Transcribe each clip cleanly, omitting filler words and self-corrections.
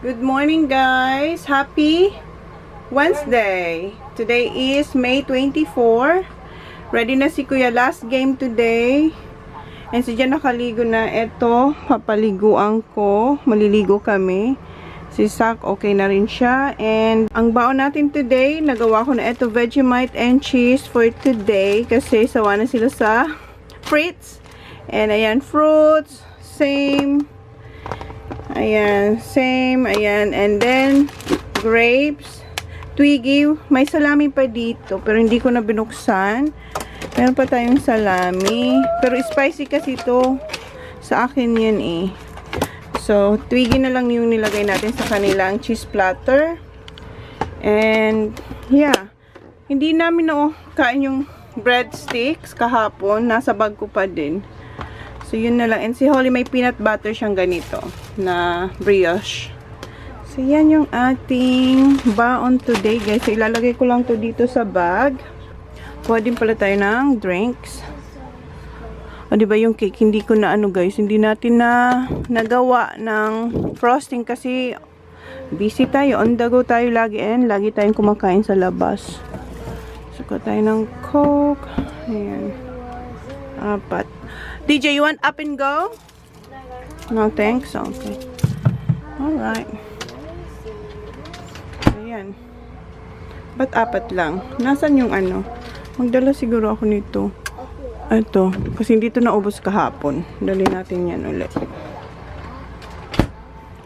Good morning, guys. Happy Wednesday. Today is May 24. Ready na si Kuya. Last game today. And si Jan nakaligo na. Ito, papaliguan ko. Maliligo kami. Si Sak, okay na rin siya. And ang baon natin today, nagawa ko na ito, Vegemite and cheese for today. Kasi sawa na sila sa frites. And ayan, fruits. Same. Ayan, same. Ayan, and then grapes. Twiggy. May salami pa dito, pero hindi ko na binuksan. Meron pa tayong salami. Pero spicy kasi ito. Sa akin yan eh. So, twiggy na lang yung nilagay natin sa kanilang cheese platter. And, yeah. Hindi namin kain yung breadsticks kahapon. Nasa bag ko pa din. So, yun na lang. And si Holly may peanut butter siyang ganito na brioche. So, yan yung ating baon today, guys. So, ilalagay ko lang to dito sa bag. Kuha din pala tayo ng drinks. O, diba yung cake? Hindi ko na guys. Hindi natin na nagawa ng frosting kasi busy tayo. On the go tayo lagi and lagi tayong kumakain sa labas. Suka tayo ng Coke. Ayan. 4. DJ, you want up and go? No, thanks. Okay. Alright. Ayan. Ba't 4 lang? Nasaan yung Magdala siguro ako nito. Ito. Kasi hindi ito naubos kahapon. Dali natin yan ulit.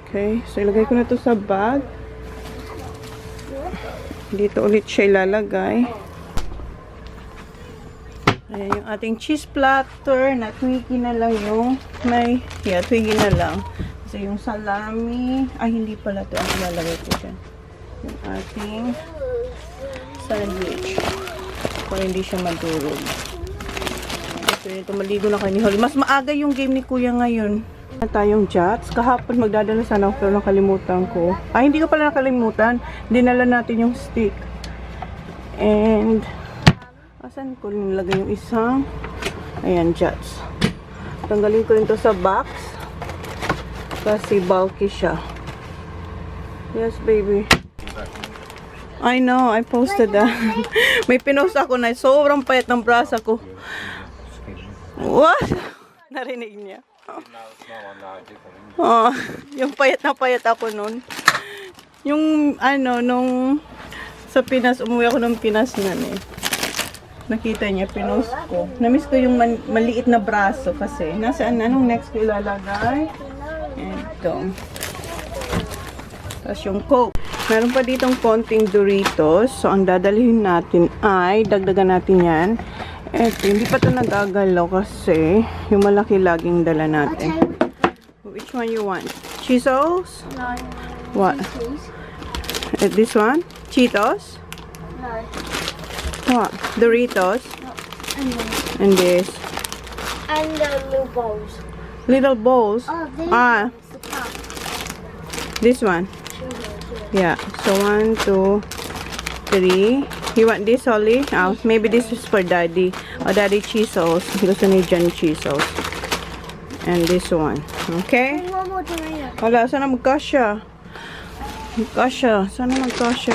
Okay. So, ilagay ko na ito sa bag. Dito ulit siya ilalagay. Ayan yung ating cheese platter na twiggy na lang yung twiggy na lang. Kasi yung salami, hindi pala ito ang ilalagay ko dyan. Yung ating sandwich. Para hindi siya madurog. So ito, maligo na kayo ni Holly. Mas maaga yung game ni Kuya ngayon. Tayong jats. Kahapon magdadala sana ako pero nakalimutan ko. Hindi ko pala nakalimutan. Dinala natin yung stick. And asan ko nilagay yung isang ayan, jats. Tanggalin ko rin to sa box kasi bulky siya. Yes, baby. I know, I posted that. May pinost ako na sobrang payat ng brasa ko. What? Narinig niya. Oh, yung payat na payat ako nun. Yung nung sa Pinas, umuwi ako ng Pinas nun eh. Nakita niya, pinost ko. Namiss ko yung maliit na braso kasi. Nasaan anong next ko ilalagay? Ito. Tapos yung Coke. Meron pa ditong konting Doritos. So, ang dadalhin natin ay, dagdagan natin yan. Ito, hindi pa ito nagagalaw kasi yung malaki laging dala natin. Which one you want? Cheetos? No. What? This one? Cheetos? No. What? Doritos? No. And this? And the little bowls. Little bowls? Oh, The cup. This one? Yeah. So 1, 2, 3. You want this, Holly? Maybe this is for Daddy. Daddy cheese sauce. Gusto ni Jan cheese sauce. And this one. Okay? One more tomato. Wala, sana magkasya. Magkasya. Sana magkasya.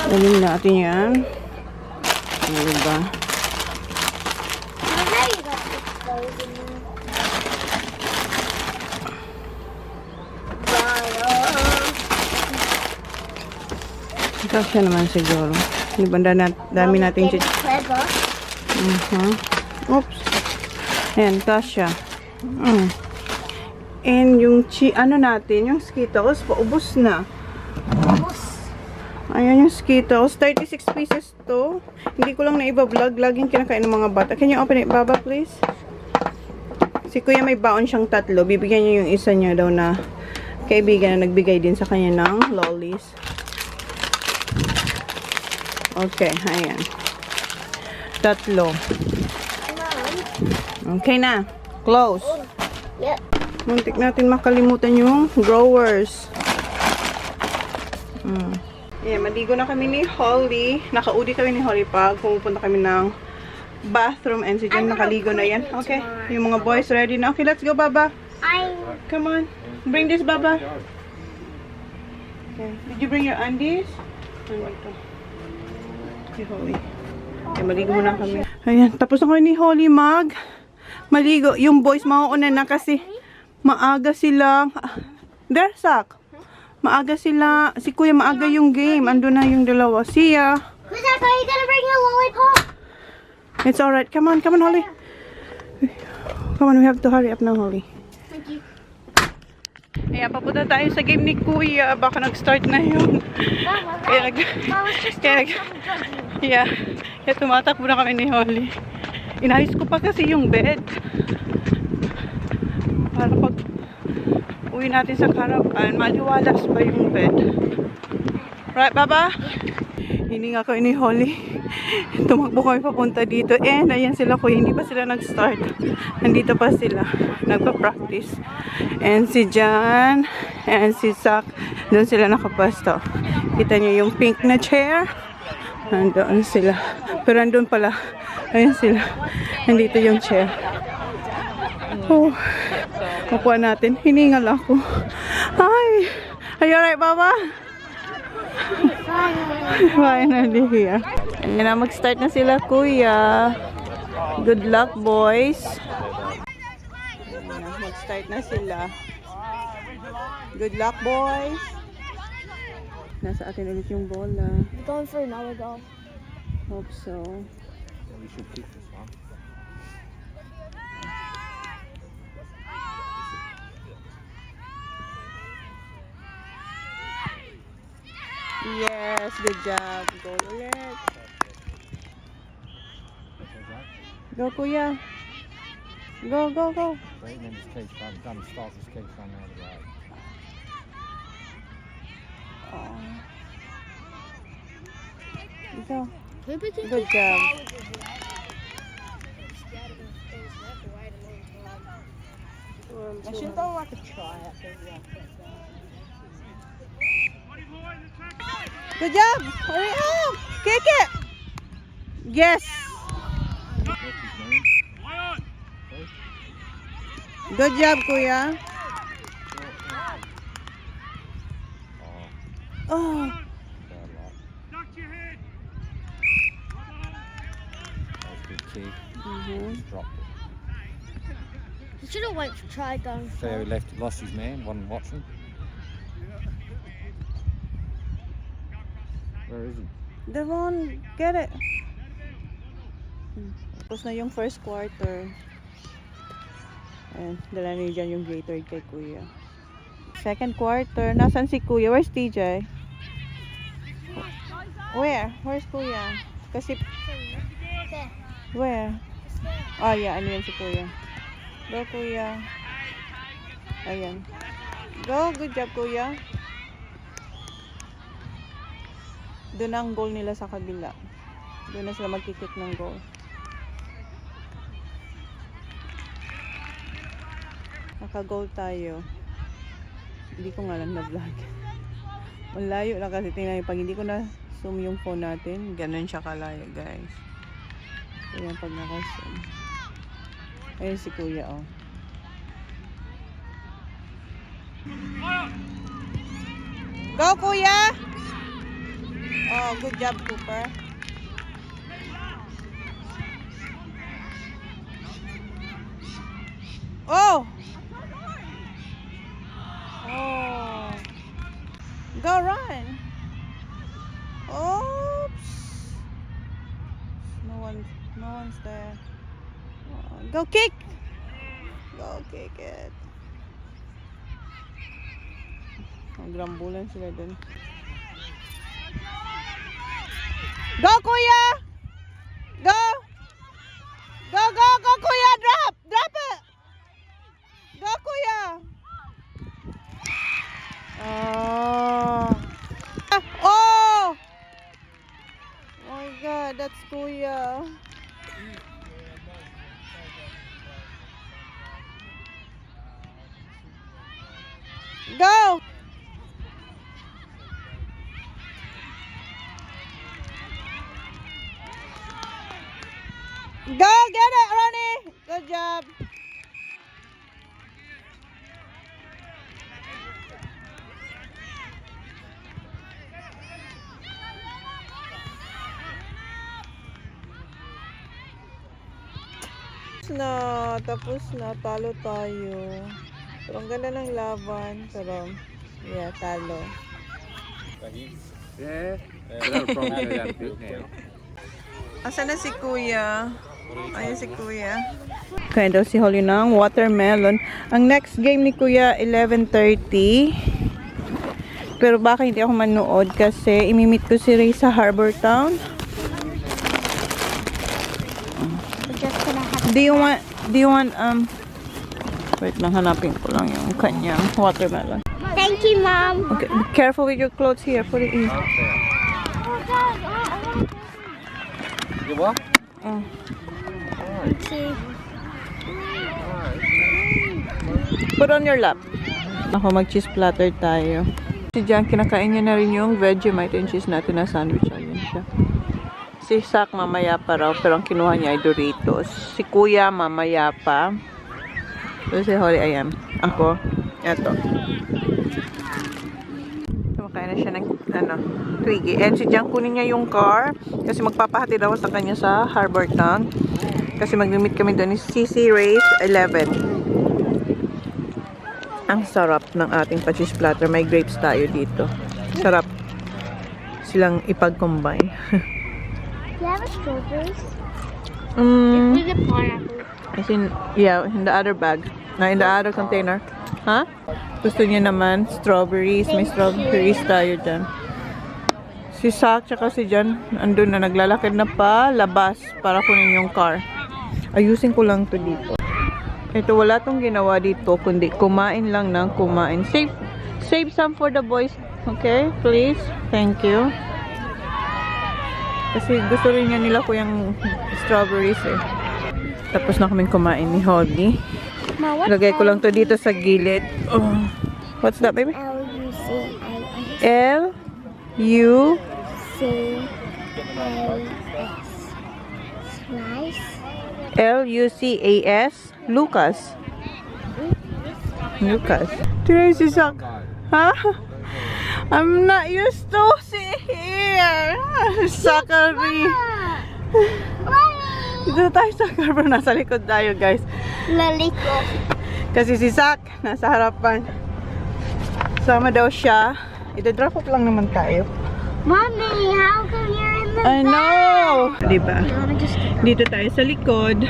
Dalhin natin yan. Diba? Kasya naman siguro. Diba dami natin Oops. Ayan, kasya. And yung natin, yung Skittles, paubos na. Ayan yung Skittles. 36 pieces to. Hindi ko lang na-iba-vlog. Laging kinakain ng mga bata. Can you open it, Bubba, please? Si Kuya may baon siyang 3. Bibigyan niya yung isa niya daw na kaibigan na nagbigay din sa kanya ng lollies. Okay, ayan. 3. Okay na. Close. Yep. Muntik natin makalimutan yung growers. Ayan, maligo na kami ni Holly. Nakaudi kami ni Holly pag pumupunta kami ng bathroom and si Jen nakaligo na yan. Okay, yung mga boys ready na. Okay, let's go, Baba. Come on. Bring this, Bubba. Okay. Did you bring your undies? Nandito. Si Holly. Okay, maligo muna kami. Ayan, tapos ako ni Holly maligo. Yung boys mauuna na kasi maaga sila. There, Sak. Maaga sila. Si Kuya maaga yung game. Ando na yung dalawa. See ya. Who's that? Are you gonna bring a lollipop? It's alright. Come on, Holly. Come on, we have to hurry up now, Holly. Thank you. Ayan, papunta tayo sa game ni Kuya. Baka nag-start na yun. Kaya tumatakbo na kami ni Holly. Inayos ko pa kasi yung bed. Para pag uwi natin sa caravan, maliwalas pa yung bed. Right, Baba? Hininga ko ni Holly. Tumakbo kami papunta dito. And ayan sila Kuya, hindi pa sila nag-start. Nandito pa sila. Nagpa-practice. And si Jan and si Sak, doon sila nakapasto. Kita niyo yung pink na chair? Nandoon sila. Pero andun pala. Ayan sila. Nandito yung chair. Oh. Mapuha natin. Hiningal ako. Hi! Are you alright, Baba? Finally here. Ayan na, mag-start na sila, Kuya. Good luck, boys. Ayan na, mag-start na sila. Good luck, boys. Nasa atin ulit yung bola. We're going for another goal. Hope so. We should keep this one. Yes, good job. Go ulit. Go, Kuya. Go, go, go. Right, and then just keep done start, just keep running out of the way. Oh. Go. Maybe we Good job. I should go like a try up there. Good job. Hurry up. Kick it. Yes. Good job, Kuya. Oh. Dropped it. You should have went for try going. Fair left, lost his man, wasn't watching. Where is he? Devon, get it. Tapos na yung first quarter. Ayan, dala niyo dyan yung Gatorade kay Kuya. Second quarter. Nasaan si Kuya? Where's TJ? Where? Where's Kuya? Kasi, where? Oh, yeah. Ano yan si Kuya? Go, Kuya. Ayan. Go. Good job, Kuya. Doon ang goal nila sa kabila. Doon na sila magkikik ng goal. Naka-goal tayo. Hindi ko nga lang na-vlog. Malayo lang kasi tingnan pag hindi ko na zoom yung phone natin, ganun siya kalayo, guys. Ayan pag naka-zoom. Ayun si Kuya, oh. Go, Kuya! Oh, good job, Cooper. Oh! Oh! Go run! Oops! No one's there. Oh, go kick! Go kick it. Ang grambulan sila dun. Go, Kuya! Go! Go, go, go, Kuya! Drop! Drop it! Go, Kuya! Oh! Oh! Oh my God, that's Kuya. Go! Go, get it, Ronnie! Good job. na. Tapos na. Talo tayo. Pero ang ganda ng laban. Pero, yeah, talo. Yeah. Yeah. Asan na si Kuya? Ayun si Kuya. Kaya daw si Holly ng watermelon. Ang next game ni Kuya, 11:30. Pero baka hindi ako manood kasi imimit ko si Ray sa Harbor Town. Do you want, wait lang, hanapin ko lang yung kanyang watermelon. Thank you, Mom. Okay, be careful with your clothes here. Put it in. You what? Oh. Put on your lap. Ako, mag-cheese platter tayo. Si Jan, kinakain niya na rin yung Vegemite and cheese natin na sandwich. Ayun siya. Si Sak, mamaya pa raw. Pero ang kinuha niya ay Doritos. Si Kuya, mamaya pa. So, si Holly, ayan. Ako, eto. Kumakain na siya ng, Twiggy. And si Jan, kunin niya yung car. Kasi magpapahatid ako sa kanya sa Harbor Town. Kasi mag-meet kami doon ni CC Race 11. Ang sarap ng ating pa-cheese platter. May grapes tayo dito. Sarap silang ipag-combine. Do you have strawberries? Mm, With a pineapple. as in, yeah, in the other bag. In the other container. Ha? Gusto niya naman strawberries. May strawberries tayo dyan. Si Sak tsaka si Jan andun na, naglalakad na pa labas para kunin yung car. Ayusin ko lang to dito. Ito, wala tong ginawa dito kundi kumain lang ng kumain. Save some for the boys. Okay, please. Thank you. Kasi gusto rin niya nila ko yung strawberries eh. Tapos na kaming kumain ni Holly. Lagay ko lang to dito sa gilid. Oh. What's that, baby? L-U-C-A-S. Slice. L-U-C-A-S. Lucas. Lucas. Today si Sak. Ha? I'm not used to see here. Sakari. Dito tayo sa Harbor. Nasa likod tayo, guys. Laliko. Kasi si Sak nasa harapan. Sama daw siya. Ito-drop off lang naman tayo. Mommy, how come you're in the I know! Diba? Just Dito tayo sa likod.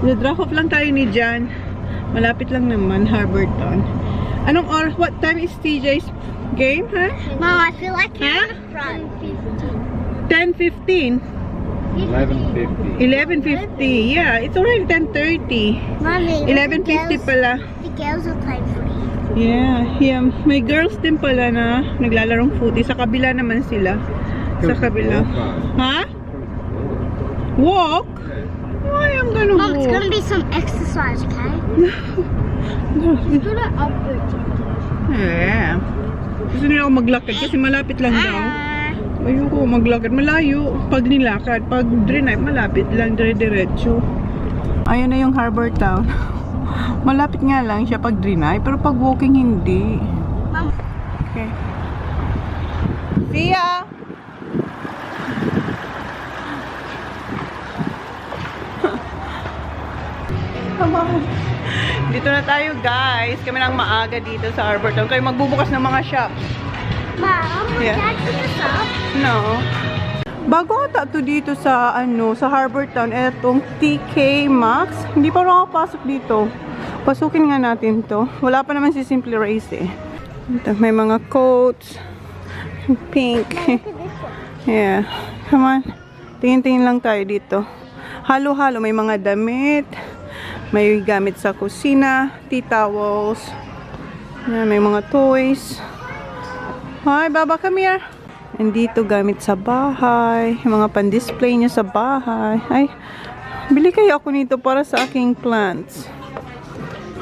Ito-drop off lang tayo ni Jan. Malapit lang naman, Harbor Town. Anong oras? What time is TJ's game, ha? Mom, I feel like you're in the front. 10:15. 11:50. 11:50. Yeah, it's already 10:30. Mommy, 11:50 pala. the girls will play footy. Yeah. May girls din pala na naglalarong footy. Sa kabila naman sila. Sa kabila. Ha? Walk? Why I'm gonna Mom, it's walk? gonna be some exercise, okay? It's gonna upward. Yeah. Gusto nila ako maglakad kasi malapit lang daw. Ayoko maglakad. Malayo. Pag nilakad. Pag drenay, malapit lang. Dire-diretso. Ayan na yung Harbor Town. Malapit nga lang siya pag drenay. Pero pag walking, hindi. Mom. Okay. See ya! Come on. Dito na tayo, guys. Kami nang maaga dito sa Harbor Town. Kayo magbubukas ng mga shops. Mom, Yeah. Dad took us up. No. Bago ata to dito sa sa Harbor Town, etong TK Maxx. Hindi pa rin ako pasok dito. Pasukin nga natin to. Wala pa naman si Simply Race eh. Ito, may mga coats. Pink. Look at this one. Yeah. Come on. Tingin-tingin lang tayo dito. Halo-halo. May mga damit. May gamit sa kusina. Tea towels. Yeah, may mga toys. Hi, Bubba, come here. And dito gamit sa bahay. Yung mga pan-display niya sa bahay. Ay, bili kayo ako nito para sa aking plants.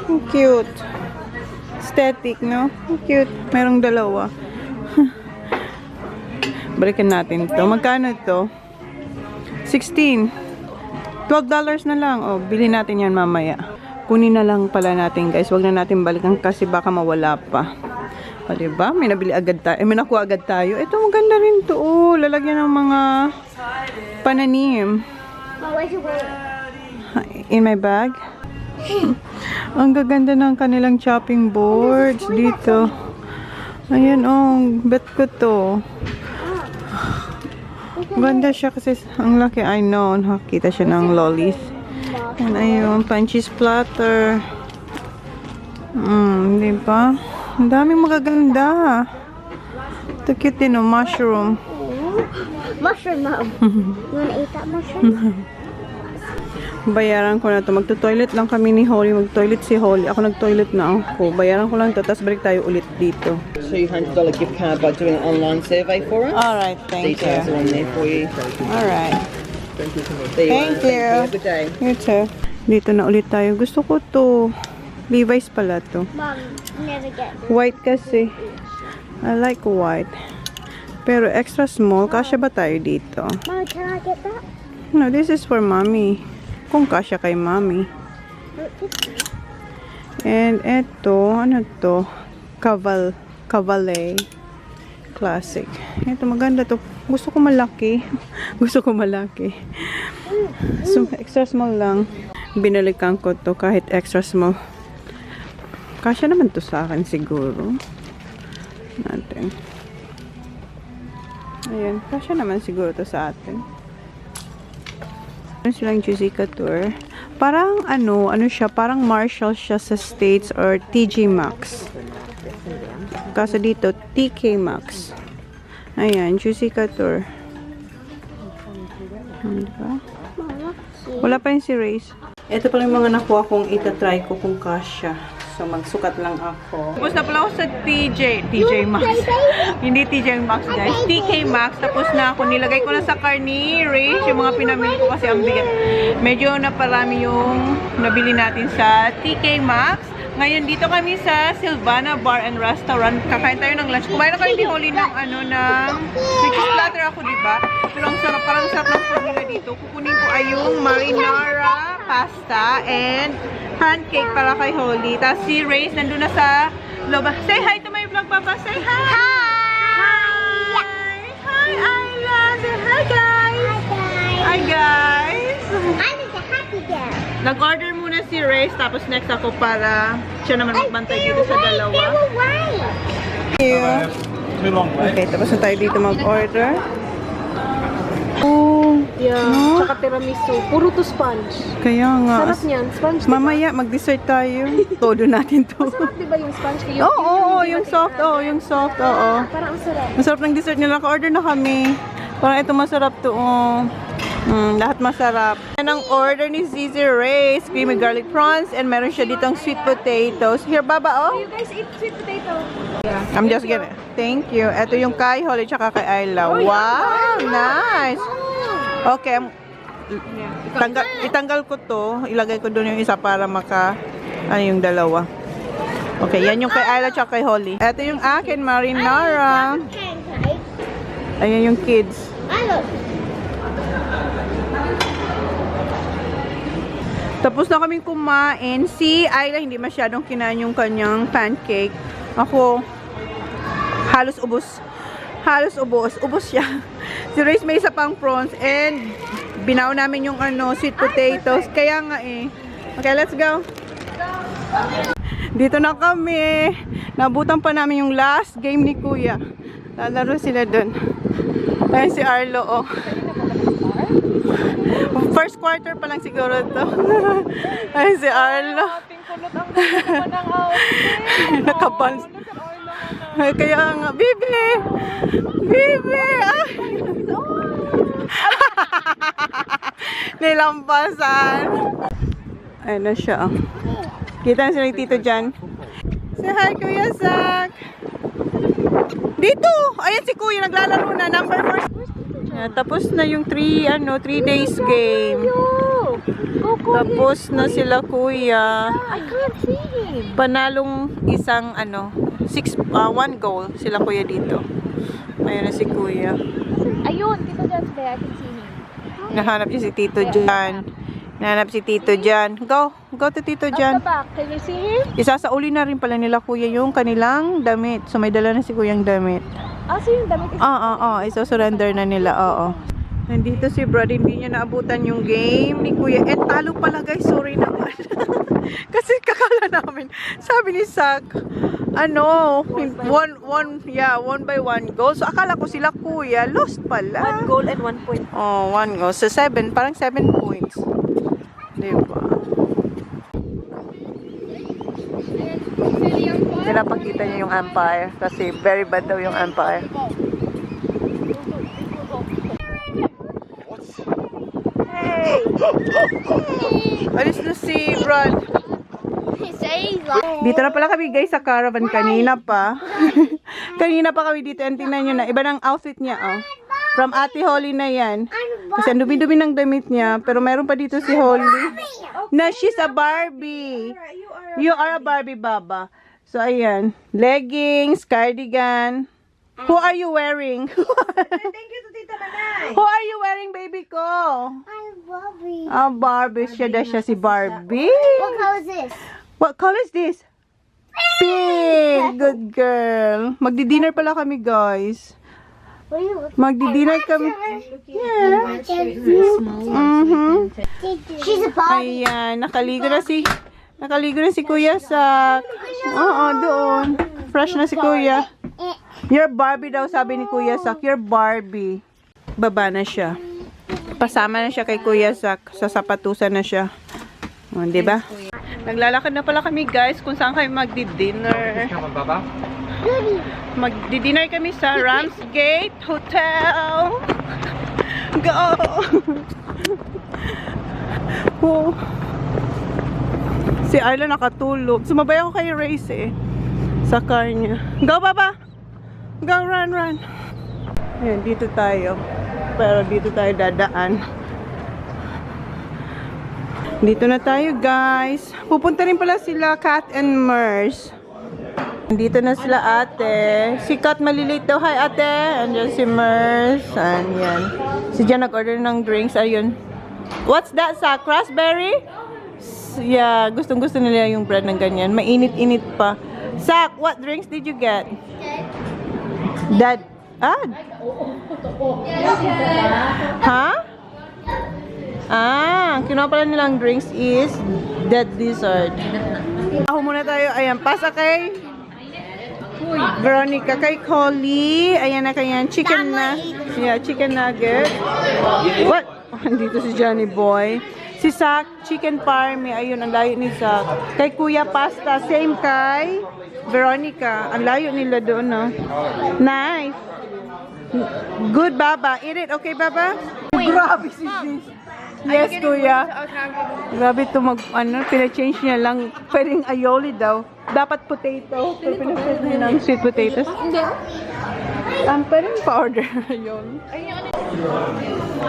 Ang cute. Aesthetic, no? Ang cute. Merong dalawa. Balikan natin to. Magkano ito? 16. $12 na lang. O, bili natin yan mamaya. Kunin na lang pala natin, guys. Huwag na natin balikan kasi baka mawala pa. O, diba? May nabili agad tayo. May nakuha agad tayo. Ito, maganda rin to. Oh, lalagyan ng mga pananim. Mom, where's your wallet? In my bag. Ang gaganda ng kanilang chopping boards dito. Ayan oh, bet ko to. Ganda siya kasi ang laki. I know, nakakita siya ng lollies. And ayun, punches platter. Diba? Ang daming magaganda. Ito cute din, oh, mushroom. Mushroom, Mom. You wanna eat that mushroom? Bayaran ko na to. Magto-toilet lang kami ni Holly. Mag-toilet si Holly. Ako nag-toilet na ako. Bayaran ko lang to. Tapos balik tayo ulit dito. $200 gift card by doing an online survey for us. Alright, thank Details you. are on there for you. Alright. There you Thank are. you. Have a good day. You too. Dito na ulit tayo. Gusto ko to. Levi's pala to. Mom, never get this. White kasi. I like white. Pero extra small. Kasya ba tayo dito? Mom, can I get that? No, this is for mommy. Kung kasya kay mommy. And eto, ano to? Cavale. Classic. Ito maganda to. Gusto ko malaki. Gusto ko malaki. So, extra small lang. Binalikan ko to kahit extra small. Kasya naman to sa akin siguro. Natin. Ayan. Kasya naman siguro to sa atin. Meron silang Juicy Couture. Parang ano siya, parang Marshall siya sa States or TJ Maxx. Kaso dito, TK Maxx. Ayan, Juicy Couture. Diba? Wala pa yung si Race. Ito pala yung mga nakuha kong itatry ko kung kasya. So, magsukat lang ako. Tapos na pala ako sa TJ Maxx. Hindi TJ Maxx, guys. TK Maxx. Tapos na ako. Nilagay ko na sa car ni Ray. Yung mga pinamili ko kasi ang bigat. Medyo naparami yung nabili natin sa TK Maxx. Ngayon, dito kami sa Silvana Bar and Restaurant. Kakain tayo ng lunch. Kumain na kayo di Holly ng nag-splatter ako, diba? Pero ang sarap, parang sarap ng food nila dito. Kukunin ko ay yung marinara pasta and pancake para kay Holly. Tapos si Race nandun na sa loob. Say hi to my vlog, Bubba. Say hi! Hi! Hi, Ayla! Say hi, guys! Hi, guys! I'm a happy girl. Nag-order muna si Race, tapos next ako para siya naman magbantay dito sa dalawa. Two long legs. Okay, tapos na tayo dito mag-order. Oh, Yeah, no? tsaka tiramisu. Puro to sponge. Kaya nga. Sarap niyan, sponge. Diba? Mamaya, mag-dessert tayo. Todo natin to. Sarap diba yung sponge? Yung soft, yung soft, oo. Parang ang sarap. Masarap ng dessert nila. Ka-order na kami. Parang ito masarap to, oh. Lahat masarap. Yan ang order ni Zizi Race. Creamy garlic prawns. And meron siya ditong sweet potatoes. Here, Baba, oh. You guys eat sweet potato. I'm just gonna... Thank you. Ito yung kay Holly tsaka kay Ayla. Wow! Nice! Okay. Itanggal ko to. Ilagay ko doon yung isa para ano yung dalawa. Okay, yan yung kay Ayla tsaka kay Holly. Ito yung akin, marinara. Ayan yung kids. Tapos na kaming kumain. Si Ayla hindi masyadong kinain yung kanyang pancake. Ako, halos ubos. Halos ubos. Ubos siya. Si Race may isa pang prawns. And binaw namin yung sweet potatoes. Kaya nga eh. Okay, let's go. Dito na kami. Nabutan pa namin yung last game ni Kuya. Lalaro sila dun. Ayan si Arlo, oh. First quarter pa lang siguro to. Ayan si Arlo. Nakabans. Kaya nga, Bibi! Bibi! Ay! Nilampasan. Ayan na siya. Kita na sila yung tito dyan. Say hi, Kuya Zach! Dito! Ayan si Kuya, naglalaro na. Number 4. Yeah, tapos na yung 3 days game. Tapos na sila Kuya. I can't see him. Panalong isang 1 goal sila Kuya dito. Ayun na si Kuya. Ayun, Tito John today. I can see him. Nahanap niya si Tito Jan. Nahanap si Tito Jan. Go to Tito At Jan. the back, can you see him? Isasauli na rin pala nila Kuya yung kanilang damit. So may dala na si Kuyang damit. Ah, so yung damit is... Iso-surrender na nila, oo. Nandito si Brad, hindi niya naabutan yung game ni Kuya. Talo pala guys, sorry naman. Kasi kakala namin, sabi ni Sak, one by one goal. So akala ko sila Kuya, lost pala. 1 goal and 1 point. Oh, 1 goal. So 7, parang 7 points. Diba? Pinapakita niya yung umpire kasi very bad daw yung umpire. Hey! Alis na si Brad. Dito na pala kami guys sa caravan kanina pa. Kanina pa kami dito. And tingnan nyo na. Iba ng outfit niya. Oh. From Ate Holly na yan. Kasi ang dumi-dumi ng damit niya. Pero meron pa dito si Holly. Na she's a Barbie. You are a Barbie, Baba. So ayan. Leggings, cardigan. Who are you wearing? Thank you to Tita Manay. Who are you wearing, baby ko? I'm Barbie. Ah, Barbie. Siya si Barbie. What color is this? What color is this? Pink! Good girl. Magdi-dinner pala kami, guys. What are you looking Magdi-dinner kami. Yeah. She's a Barbie. Ayan, nakaligo na si Kuya sa... Oo, doon. Fresh na si Kuya. You're Barbie daw, sabi ni Kuya Sak. You're Barbie. Baba na siya. Pasama na siya kay Kuya Sak. Sa sapatusan na siya. O, diba? Naglalakad na pala kami, guys, kung saan kayo magdi-dinner. Magdi-dinner kami sa Ramsgate Hotel. Go! Oh. Si Ayla nakatulog. Sumabay ako kay Race eh. Sa car niya. Go, Baba! Go, run. Ayan, dito tayo. Pero dito tayo dadaan. Dito na tayo, guys. Pupunta rin pala sila Kat and Mers. Dito na sila ate. Si Kat malilate daw. Hi, ate. Andiyan si Mers. Ayan. Si Jan nag-order ng drinks. Ayun. What's that, sa raspberry? Yeah, gustong-gusto nila yung bread ng ganyan. Mainit-init pa. Sak, what drinks did you get? Dad. Ah. Ha? Kinuha pala nilang drinks is that dessert. Ako muna tayo. Ayan, pasa kay Veronica, kay Collie. Ayan na kayan. Chicken na. Yeah, chicken nugget. What? Dito si Johnny Boy. Si Sak, chicken parme. Ayun, ang layo ni Sak. Kay Kuya, pasta. Same kay Veronica. Ang layo nila doon, no? Nice. Good, Baba. Eat it. Okay, Baba? Grabe si Sis. Yes, Kuya. Grabe ito pina-change niya lang. Pwedeng aioli daw. Dapat potato. Pero pina-change niya ng sweet potatoes. Pwedeng pa-order. Ayun.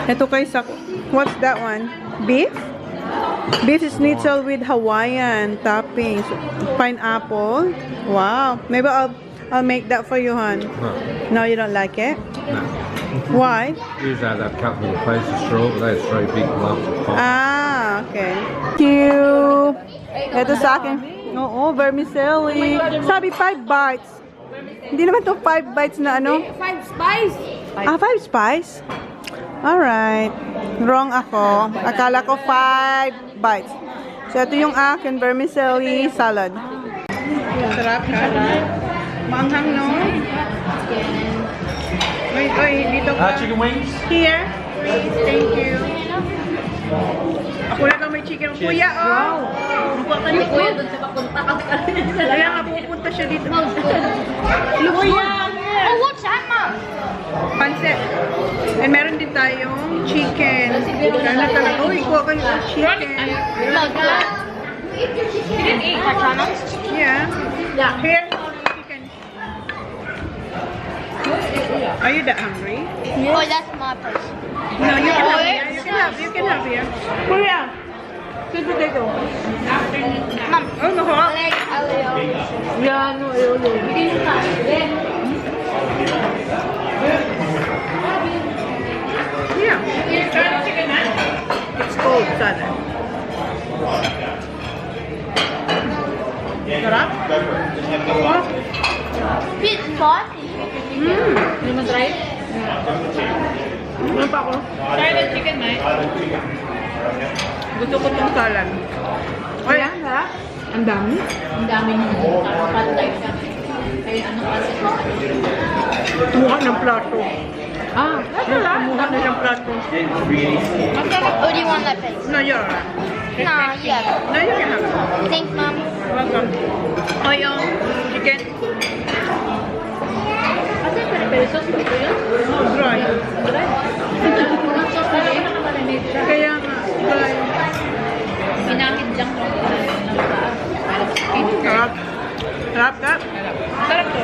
Ito kay Sak. What's that one? Beef? Beef schnitzel with Hawaiian toppings. Pineapple. Wow. Maybe I'll make that for you, hon. No, you don't like it? No. Why? Usually I'd have cut little pieces of straw, but those three big lumps of pie. Ah, okay. Thank you. Ito sa akin. Oo, vermicelli. Sabi 5 bites. Hindi naman to 5 bites na ano? 5 spice. 5 spice? Alright. Wrong ako. Akala ko 5 bites. So, ito yung akin, vermicelli salad. Sarap ka. Maanghang, no? Oy, dito ka. Chicken wings? Here. Please, thank you. Ako na lang may chicken. Kuya, oh! Mukha ka ni Kuya doon sa papunta ka. Kaya nga, pupunta siya dito. Kuya! Oh, what's that, Mom? Pancit. And meron din tayong chicken. Kaya talaga, uy, kuha kayo ng chicken. You didn't eat for Chona? Yeah. Here, chicken. Are you that hungry? Oh, that's my person. No, you can have here. You can have here. Kuya! Sweet potato. Mom. Oh, no, ha? Yeah, no, yeah. It's cold salad. Sarap? Bit spicy. You want to try it? Ano pa ako? Salad chicken, Mike. Gusto ko tong salad. Ay, ha? Ang dami. Ang dami ng pantay siya. Kaya ano kasi tumuha ng plato. ah, Tumuha na ng plato. Oh, do you want that face? No, you're alright. Nah, yeah. No, you can have it. Thanks, Mom. Welcome. Oh, yung chicken. kasi pere-pere sauce ba ito yun? Oh, dry. Ang sauce na yun, nakamarinate siya. Kaya nga, dry. Pinahid lang ng taas. Para sa skin. Sarap. Sarap ka? Sarap to.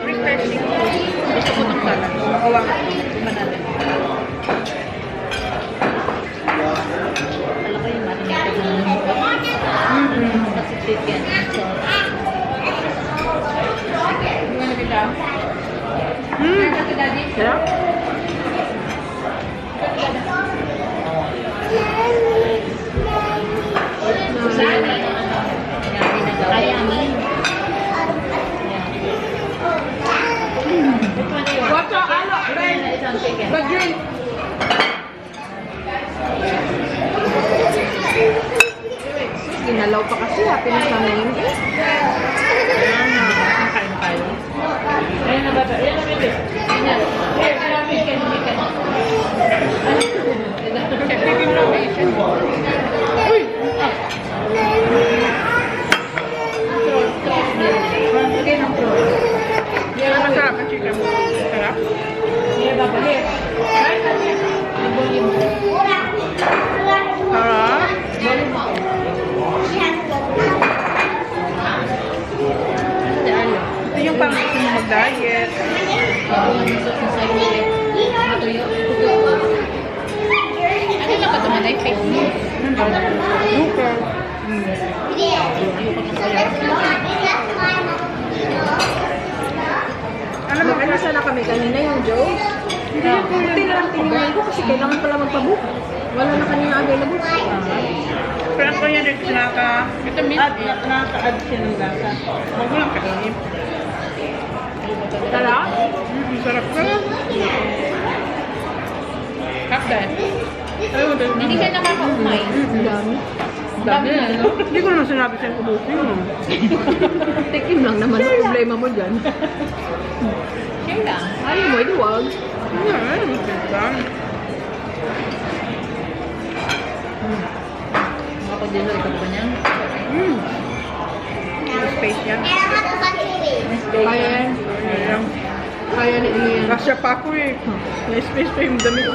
Refreshing. Gusto ko tong salad. Makawa ka. Manalo. Alam ko yung marinated ng kasi chicken. So, Sarap? What's up? Pag-drink. Ginalaw pa kasi, happy na sana yun. Kain tayo. Ayun na bata. Ayun na bebe. Ayan. Here, chicken. Chicken rotation. Uy! Lagay ng prawn. Masarap ang chicken. Sarap? Here, baba. Here. Right? Volume. Sarap? Ito yung parang gusto mo mag-diet. Ano na ba ito? Manay fake mo? Luker. Alam mo, ano sana kami kanina yung Joe's? Hindi na lang tinignan ko kasi kailangan pala magpabook. Wala na kanina available. Pero ako yan ito naka-add siya ng lasa. Huwag mo lang kainin. Tara? Sarap ka. Half that. Hindi ka nakakaumay. Ang dami. Ang dami na, no? Hindi ko naman sinabi sa'yo kubusin mo. Tikim lang naman ang problema mo dyan. Share lang. Ayaw mo, ito wag. Ako din ito pa niya. Space yan. Kaya yan. Kaya ni Ian. Kasya pa ako eh. May space pa yung damit ko.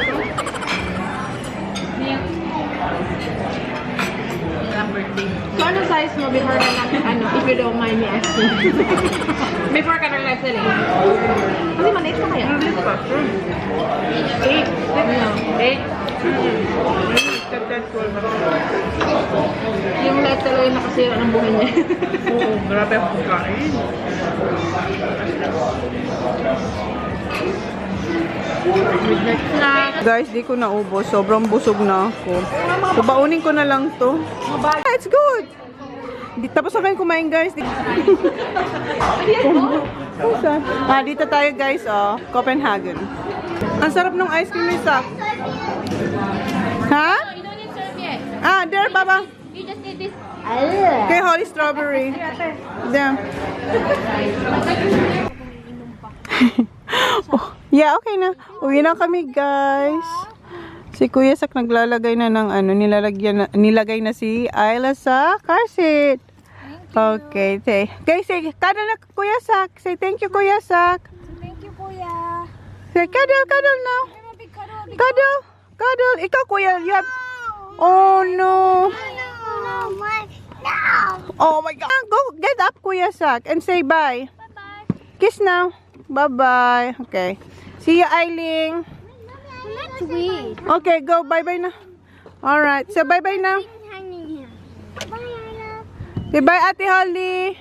Birthday. So, ano size mo before ka if you don't mind me asking? Before ka nag-wrestling? Kasi maliit pa kaya? Maliit pa. 8. Yung light talaga nakasira ng buhay niya. Oo, grabe ang pagkain. Midnight snack. Guys, di ko naubos. Sobrang busog na ako. So, baunin ko na lang to. It's good! Tapos na kayong kumain, guys. Dito tayo, guys. Oh, Copenhagen. Ang sarap ng ice cream ni Sak. Ha? You don't need serve yet. There, Baba. You just need this. Kay Holly Strawberry. There. Oh, yeah, okay na. Uwi na kami, guys. Si Kuya Sak naglalagay na ng nilagay na si Ayla sa car seat. Okay, say cuddle na Kuya Sak. Say thank you, Kuya Sak. Thank you, Kuya. Say cuddle now. I'm a big cuddle. Cuddle. Ikaw, Kuya, you have... Oh, no. Oh, my God. Go, get up, Kuya Sak, and say bye. Bye-bye. Kiss now. Bye-bye. Okay. See you, Eileen. Let's wait. Okay, go. Bye-bye na. Alright. So, bye-bye na. Hanging here. Bye, Ayla. Say bye, Ate Holly.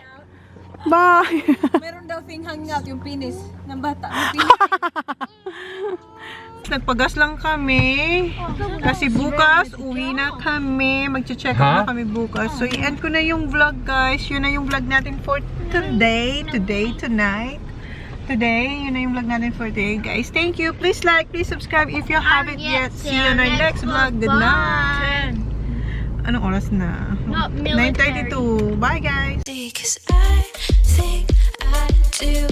Bye. Meron daw thing hanging out yung penis ng bata. Nagpagas lang kami. Kasi bukas, uwi na kami. Mag-check out na kami bukas. So, i-end ko na yung vlog, guys. Yun na yung vlog natin for today. Tonight. today. Yun na yung vlog natin for today, guys. Thank you. Please like, please subscribe if you haven't yet. See you on our next vlog. Good night. Anong oras na? Not military. 9:32. Bye, guys. Because I think I do.